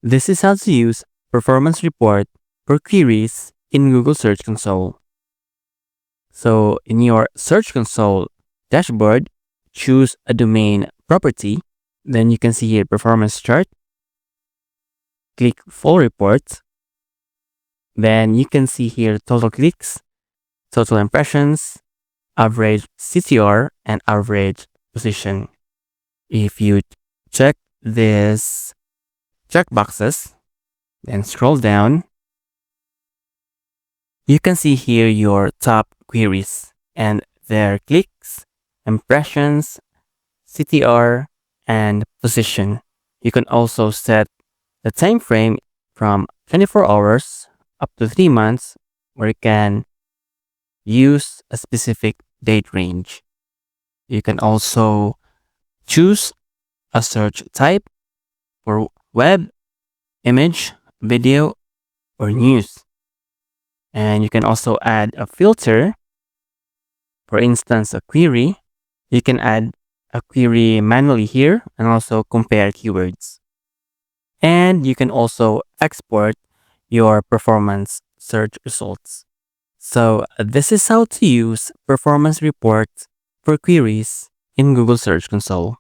This is how to use Performance Report for queries in Google Search Console. So in your Search Console dashboard, choose a domain property. Then you can see here Performance Chart. Click Full Report. Then you can see here total clicks, total impressions, average CTR, and average position. If you check these checkboxes, then scroll down, you can see here your top queries and their clicks, impressions, CTR, and position. You can also set the time frame from 24 hours up to 3 months, where you can use a specific date range. You can also choose a search type for web, image, video, or news. And you can also add a filter. For instance, a query. You can add a query manually here and also compare keywords. And you can also export your performance search results. So this is how to use performance reports for queries in Google Search Console.